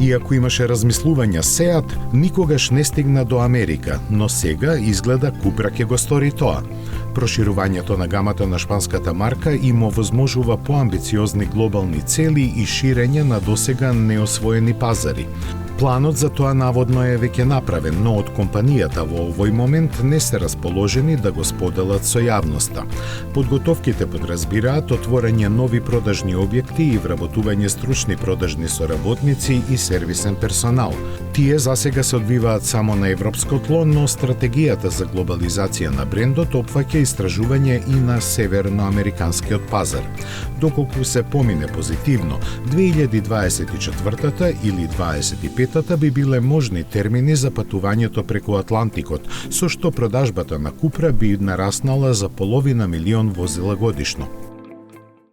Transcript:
Иако имаше размислувања Сеат, никогаш не стигна до Америка, но сега изгледа Купра ќе го стори тоа. Проширувањето на гамата на шпанската марка им овозможува поамбициозни глобални цели и ширење на досега неосвоени пазари. Планот за тоа наводно е веќе направен, но од компанијата во овој момент не се расположени да го споделат со јавноста. Подготовките подразбираат отворање нови продажни објекти и вработување стручни продажни соработници и сервисен персонал. Тие засега се одвиваат само на европско тло, но стратегијата за глобализација на брендот опфаќа истражување и на северноамериканскиот пазар. Доколку се помине позитивно, 2024 или 2025 би биле можни термини за патувањето преку Атлантикот, со што продажбата на Купра би нараснала за 500.000 возила годишно.